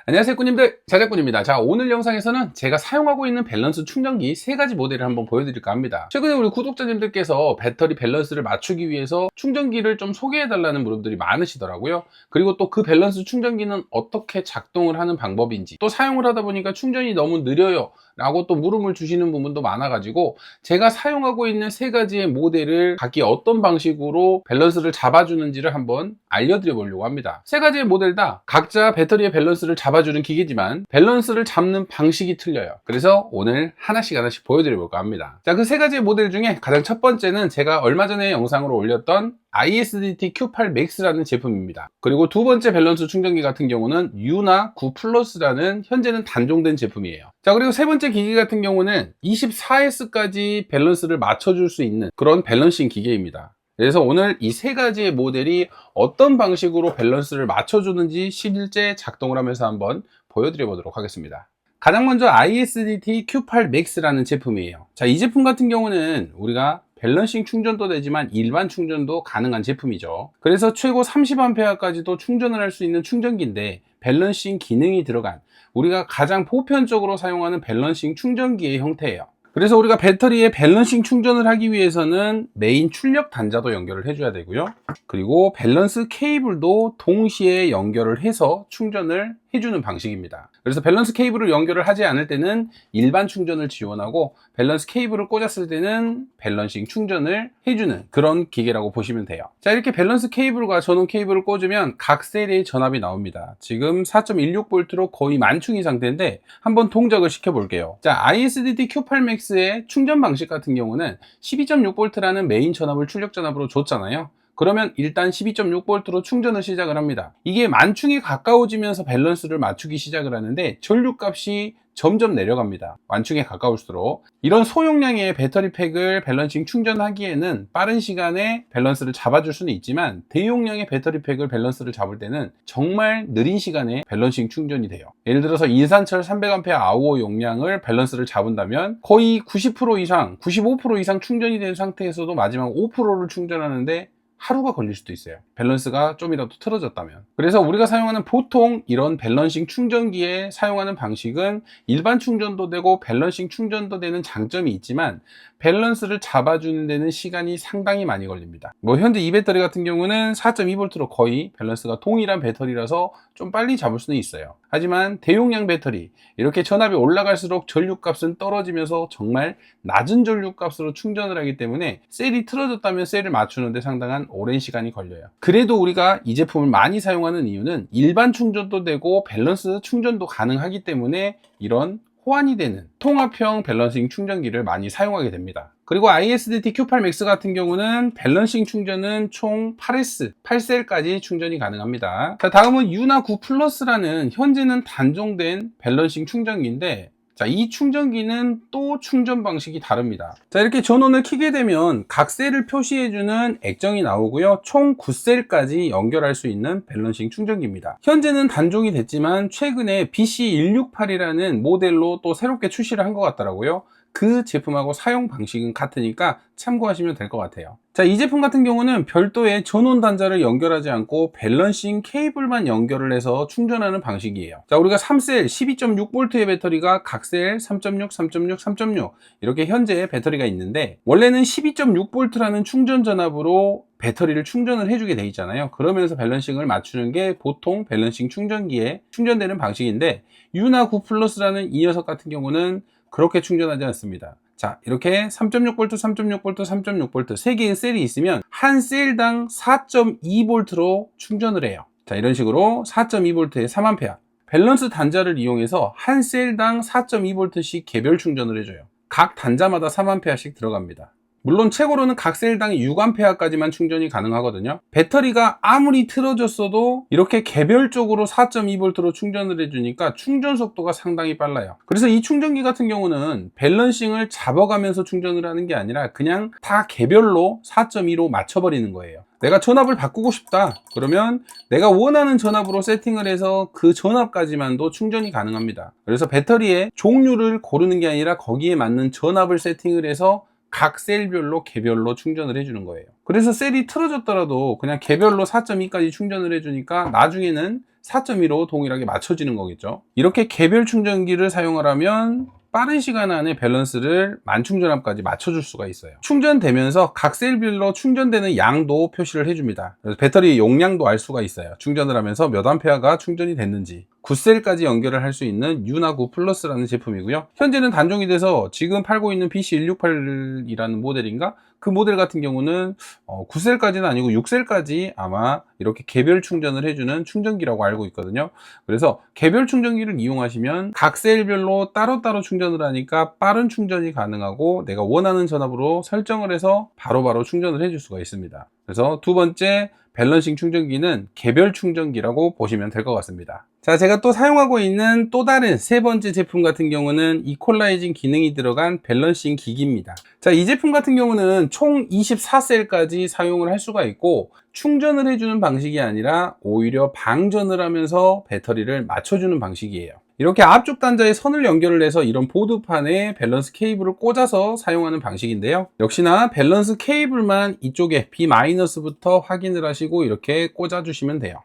안녕하세요 꾸님들, 자작꾼입니다. 자, 오늘 영상에서는 제가 사용하고 있는 밸런스 충전기 3가지 모델을 한번 보여드릴까 합니다. 최근에 우리 구독자님들께서 배터리 밸런스를 맞추기 위해서 충전기를 좀 소개해달라는 분들이 많으시더라고요. 그리고 또 그 밸런스 충전기는 어떻게 작동을 하는 방법인지, 또 사용을 하다 보니까 충전이 너무 느려요 라고 또 물음을 주시는 부분도 많아가지고, 제가 사용하고 있는 3가지의 모델을 각기 어떤 방식으로 밸런스를 잡아주는지를 한번 알려드려 보려고 합니다. 3가지의 모델 다 각자 배터리의 밸런스를 잡아주는 기계지만 밸런스를 잡는 방식이 틀려요. 그래서 오늘 하나씩 보여드려 볼까 합니다. 자, 그 3가지의 모델 중에 가장 첫 번째는 제가 얼마 전에 영상으로 올렸던 ISDT Q8 Max라는 제품입니다. 그리고 두 번째 밸런스 충전기 같은 경우는 유나 9 플러스라는 현재는 단종된 제품이에요. 자, 그리고 세 번째 기기 같은 경우는 24S까지 밸런스를 맞춰줄 수 있는 그런 밸런싱 기계입니다. 그래서 오늘 이 3가지의 모델이 어떤 방식으로 밸런스를 맞춰주는지 실제 작동을 하면서 한번 보여드려 보도록 하겠습니다. 가장 먼저 ISDT Q8 Max라는 제품이에요. 자, 이 제품 같은 경우는 우리가 밸런싱 충전도 되지만 일반 충전도 가능한 제품이죠. 그래서 최고 30A까지도 충전을 할 수 있는 충전기인데, 밸런싱 기능이 들어간 우리가 가장 보편적으로 사용하는 밸런싱 충전기의 형태예요. 그래서 우리가 배터리에 밸런싱 충전을 하기 위해서는 메인 출력 단자도 연결을 해줘야 되고요. 그리고 밸런스 케이블도 동시에 연결을 해서 충전을 해주는 방식입니다. 그래서 밸런스 케이블을 연결을 하지 않을 때는 일반 충전을 지원하고, 밸런스 케이블을 꽂았을 때는 밸런싱 충전을 해주는 그런 기계라고 보시면 돼요. 자, 이렇게 밸런스 케이블과 전원 케이블을 꽂으면 각 셀의 전압이 나옵니다. 지금 4.16V로 거의 만충이 상태인데 한번 동작을 시켜 볼게요. 자, ISDT Q8 Max의 충전 방식 같은 경우는 12.6V라는 메인 전압을 출력 전압으로 줬잖아요. 그러면 일단 12.6V로 충전을 시작을 합니다. 이게 만충이 가까워지면서 밸런스를 맞추기 시작을 하는데, 전류값이 점점 내려갑니다. 만충에 가까울수록. 이런 소용량의 배터리 팩을 밸런싱 충전하기에는 빠른 시간에 밸런스를 잡아줄 수는 있지만, 대용량의 배터리 팩을 밸런스를 잡을 때는 정말 느린 시간에 밸런싱 충전이 돼요. 예를 들어서 인산철 300A 아우어 용량을 밸런스를 잡은다면 거의 90% 이상, 95% 이상 충전이 된 상태에서도 마지막 5%를 충전하는데 하루가 걸릴 수도 있어요. 밸런스가 좀이라도 틀어졌다면. 그래서 우리가 사용하는 보통 이런 밸런싱 충전기에 사용하는 방식은 일반 충전도 되고 밸런싱 충전도 되는 장점이 있지만, 밸런스를 잡아주는 데는 시간이 상당히 많이 걸립니다. 현재 이 배터리 같은 경우는 4.2V로 거의 밸런스가 동일한 배터리라서 좀 빨리 잡을 수는 있어요. 하지만 대용량 배터리, 이렇게 전압이 올라갈수록 전류값은 떨어지면서 정말 낮은 전류값으로 충전을 하기 때문에 셀이 틀어졌다면 셀을 맞추는데 상당한 오랜 시간이 걸려요. 그래도 우리가 이 제품을 많이 사용하는 이유는 일반 충전도 되고 밸런스 충전도 가능하기 때문에 이런 호환이 되는 통합형 밸런싱 충전기를 많이 사용하게 됩니다. 그리고 ISDT Q8 Max 같은 경우는 밸런싱 충전은 총 8S, 8셀까지 충전이 가능합니다. 자, 다음은 유나 9 플러스라는 현재는 단종된 밸런싱 충전기인데, 자, 이 충전기는 또 충전 방식이 다릅니다. 자, 이렇게 전원을 켜게 되면 각 셀을 표시해주는 액정이 나오고요. 총 9셀까지 연결할 수 있는 밸런싱 충전기입니다. 현재는 단종이 됐지만 최근에 BC168이라는 모델로 또 새롭게 출시를 한 것 같더라고요. 그 제품하고 사용 방식은 같으니까 참고하시면 될 것 같아요. 자, 이 제품 같은 경우는 별도의 전원 단자를 연결하지 않고 밸런싱 케이블만 연결을 해서 충전하는 방식이에요. 자, 우리가 3셀 12.6V의 배터리가 각 셀 3.6, 3.6, 3.6 이렇게 현재 배터리가 있는데, 원래는 12.6V라는 충전 전압으로 배터리를 충전을 해주게 돼 있잖아요. 그러면서 밸런싱을 맞추는 게 보통 밸런싱 충전기에 충전되는 방식인데, 유나 9 플러스라는 이 녀석 같은 경우는 그렇게 충전하지 않습니다. 자, 이렇게 3.6V, 3.6V, 3.6V 3개의 셀이 있으면 한 셀당 4.2V로 충전을 해요. 자, 이런 식으로 4.2V에 3A 밸런스 단자를 이용해서 한 셀당 4.2V씩 개별 충전을 해줘요. 각 단자마다 3A씩 들어갑니다. 물론 최고로는 각 셀당 6A까지만 충전이 가능하거든요. 배터리가 아무리 틀어졌어도 이렇게 개별적으로 4.2V로 충전을 해주니까 충전 속도가 상당히 빨라요. 그래서 이 충전기 같은 경우는 밸런싱을 잡아가면서 충전을 하는 게 아니라 그냥 다 개별로 4.2로 맞춰버리는 거예요. 내가 전압을 바꾸고 싶다 그러면 내가 원하는 전압으로 세팅을 해서 그 전압까지만도 충전이 가능합니다. 그래서 배터리의 종류를 고르는 게 아니라 거기에 맞는 전압을 세팅을 해서 각 셀별로 개별로 충전을 해주는 거예요. 그래서 셀이 틀어졌더라도 그냥 개별로 4.2까지 충전을 해주니까 나중에는 4.15 동일하게 맞춰지는 거겠죠. 이렇게 개별 충전기를 사용하려면 빠른 시간 안에 밸런스를 만충전압까지 맞춰줄 수가 있어요. 충전되면서 각 셀별로 충전되는 양도 표시를 해줍니다. 그래서 배터리 용량도 알 수가 있어요. 충전을 하면서 몇 암페어가 충전이 됐는지. 9셀까지 연결을 할 수 있는 유나9 플러스라는 제품이고요. 현재는 단종이 돼서 지금 팔고 있는 BC168이라는 모델인가? 그 모델 같은 경우는 9셀까지는 아니고 6셀까지 아마 이렇게 개별 충전을 해주는 충전기라고 알고 있거든요. 그래서 개별 충전기를 이용하시면 각 셀별로 따로따로 충전을 하니까 빠른 충전이 가능하고 내가 원하는 전압으로 설정을 해서 바로바로 충전을 해줄 수가 있습니다. 그래서 두 번째 밸런싱 충전기는 개별 충전기라고 보시면 될 것 같습니다. 자, 제가 또 사용하고 있는 또 다른 세 번째 제품 같은 경우는 이퀄라이징 기능이 들어간 밸런싱 기기입니다. 자, 이 제품 같은 경우는 총 24셀까지 사용을 할 수가 있고 충전을 해주는 방식이 아니라 오히려 방전을 하면서 배터리를 맞춰주는 방식이에요. 이렇게 앞쪽 단자에 선을 연결을 해서 이런 보드판에 밸런스 케이블을 꽂아서 사용하는 방식인데요. 역시나 밸런스 케이블만 이쪽에 B-부터 확인을 하시고 이렇게 꽂아주시면 돼요.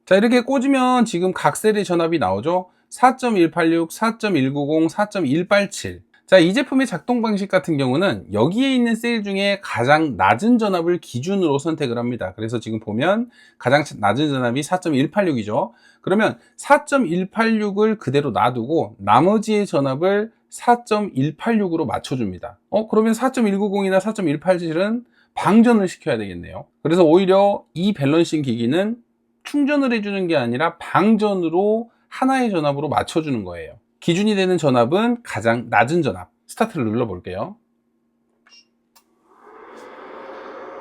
자, 이렇게 꽂으면 지금 각 셀의 전압이 나오죠. 4.186, 4.190, 4.187. 자, 이 제품의 작동 방식 같은 경우는 여기에 있는 셀 중에 가장 낮은 전압을 기준으로 선택을 합니다. 그래서 지금 보면 가장 낮은 전압이 4.186이죠. 그러면 4.186을 그대로 놔두고 나머지의 전압을 4.186으로 맞춰줍니다. 그러면 4.190이나 4.187은 방전을 시켜야 되겠네요. 그래서 오히려 이 밸런싱 기기는 충전을 해주는 게 아니라 방전으로 하나의 전압으로 맞춰주는 거예요. 기준이 되는 전압은 가장 낮은 전압. 스타트를 눌러 볼게요.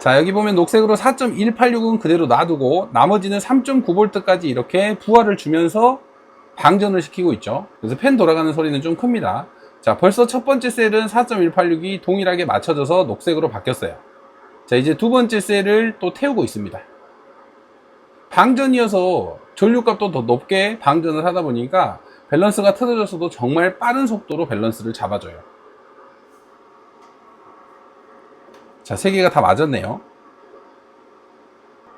자, 여기 보면 녹색으로 4.186은 그대로 놔두고 나머지는 3.9V까지 이렇게 부하를 주면서 방전을 시키고 있죠. 그래서 팬 돌아가는 소리는 좀 큽니다. 자, 벌써 첫 번째 셀은 4.186이 동일하게 맞춰져서 녹색으로 바뀌었어요. 자, 이제 두 번째 셀을 또 태우고 있습니다. 방전이어서 전류값도 더 높게 방전을 하다 보니까 밸런스가 틀어졌어도 정말 빠른 속도로 밸런스를 잡아줘요. 자, 세 개가 다 맞았네요.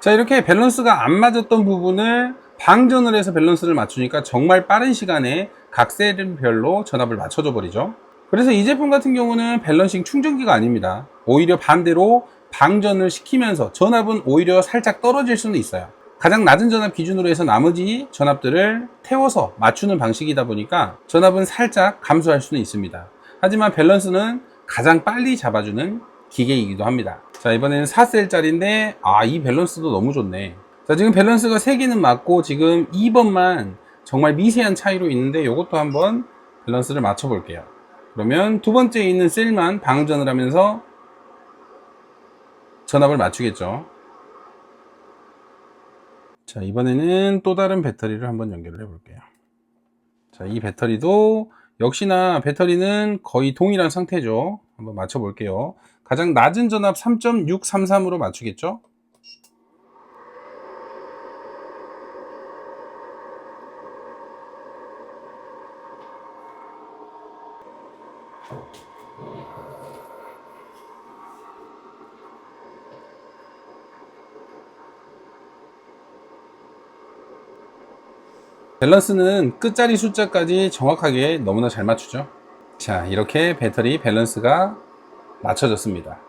자, 이렇게 밸런스가 안 맞았던 부분을 방전을 해서 밸런스를 맞추니까 정말 빠른 시간에 각 셀별로 전압을 맞춰줘 버리죠. 그래서 이 제품 같은 경우는 밸런싱 충전기가 아닙니다. 오히려 반대로 방전을 시키면서 전압은 오히려 살짝 떨어질 수는 있어요. 가장 낮은 전압 기준으로 해서 나머지 전압들을 태워서 맞추는 방식이다 보니까 전압은 살짝 감소할 수는 있습니다. 하지만 밸런스는 가장 빨리 잡아주는 기계이기도 합니다. 자, 이번에는 4셀짜리인데 이 밸런스도 너무 좋네. 자, 지금 밸런스가 3개는 맞고 지금 2번만 정말 미세한 차이로 있는데 이것도 한번 밸런스를 맞춰 볼게요. 그러면 두 번째에 있는 셀만 방전을 하면서 전압을 맞추겠죠. 자, 이번에는 또 다른 배터리를 한번 연결을 해 볼게요. 자, 이 배터리도 역시나 배터리는 거의 동일한 상태죠. 한번 맞춰 볼게요. 가장 낮은 전압 3.633으로 맞추겠죠. 밸런스는 끝자리 숫자까지 정확하게 너무나 잘 맞추죠. 자, 이렇게 배터리 밸런스가 맞춰졌습니다.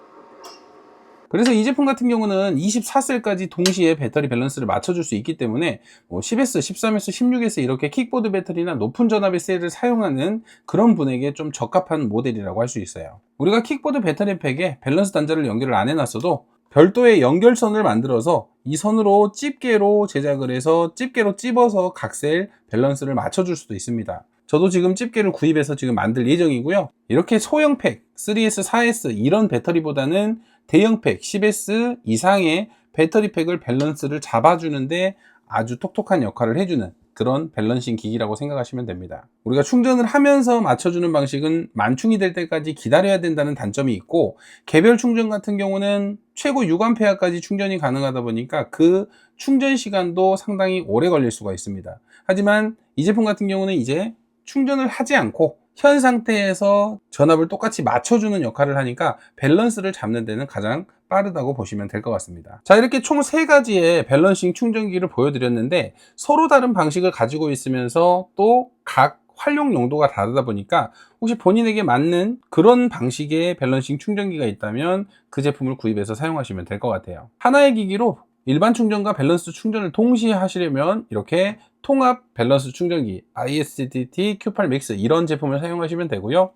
그래서 이 제품 같은 경우는 24셀까지 동시에 배터리 밸런스를 맞춰줄 수 있기 때문에 10S, 13S, 16S 이렇게 킥보드 배터리나 높은 전압의 셀을 사용하는 그런 분에게 좀 적합한 모델이라고 할 수 있어요. 우리가 킥보드 배터리 팩에 밸런스 단자를 연결을 안 해놨어도 별도의 연결선을 만들어서 이 선으로 집게로 제작을 해서 집게로 찝어서 각 셀 밸런스를 맞춰줄 수도 있습니다. 저도 지금 집게를 구입해서 지금 만들 예정이고요. 이렇게 소형 팩 3S, 4S 이런 배터리보다는 대형 팩 10S 이상의 배터리 팩을 밸런스를 잡아주는데 아주 톡톡한 역할을 해주는 그런 밸런싱 기기라고 생각하시면 됩니다. 우리가 충전을 하면서 맞춰주는 방식은 만충이 될 때까지 기다려야 된다는 단점이 있고, 개별 충전 같은 경우는 최고 6A까지 충전이 가능하다 보니까 그 충전 시간도 상당히 오래 걸릴 수가 있습니다. 하지만 이 제품 같은 경우는 이제 충전을 하지 않고 현 상태에서 전압을 똑같이 맞춰주는 역할을 하니까 밸런스를 잡는 데는 가장 빠르다고 보시면 될 것 같습니다. 자, 이렇게 총 3가지의 밸런싱 충전기를 보여드렸는데 서로 다른 방식을 가지고 있으면서 또 각 활용 용도가 다르다 보니까 혹시 본인에게 맞는 그런 방식의 밸런싱 충전기가 있다면 그 제품을 구입해서 사용하시면 될 것 같아요. 하나의 기기로 일반 충전과 밸런스 충전을 동시에 하시려면 이렇게 통합 밸런스 충전기 ISDT Q8 Max 이런 제품을 사용하시면 되고요.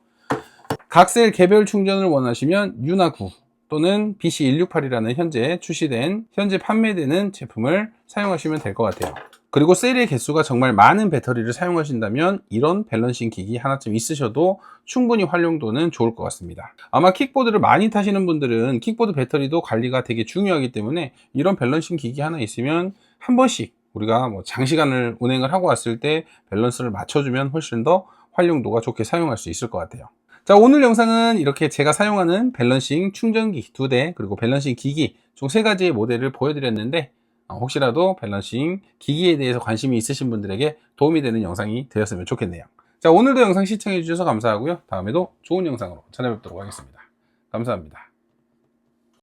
각 셀 개별 충전을 원하시면 유나9 또는 BC168이라는 현재 판매되는 제품을 사용하시면 될 것 같아요. 그리고 셀의 개수가 정말 많은 배터리를 사용하신다면 이런 밸런싱 기기 하나쯤 있으셔도 충분히 활용도는 좋을 것 같습니다. 아마 킥보드를 많이 타시는 분들은 킥보드 배터리도 관리가 되게 중요하기 때문에 이런 밸런싱 기기 하나 있으면 한 번씩 우리가 장시간을 운행을 하고 왔을 때 밸런스를 맞춰주면 훨씬 더 활용도가 좋게 사용할 수 있을 것 같아요. 자, 오늘 영상은 이렇게 제가 사용하는 밸런싱 충전기 2대 그리고 밸런싱 기기 총 3가지의 모델을 보여드렸는데 혹시라도 밸런싱 기기에 대해서 관심이 있으신 분들에게 도움이 되는 영상이 되었으면 좋겠네요. 자, 오늘도 영상 시청해 주셔서 감사하고요. 다음에도 좋은 영상으로 찾아뵙도록 하겠습니다. 감사합니다.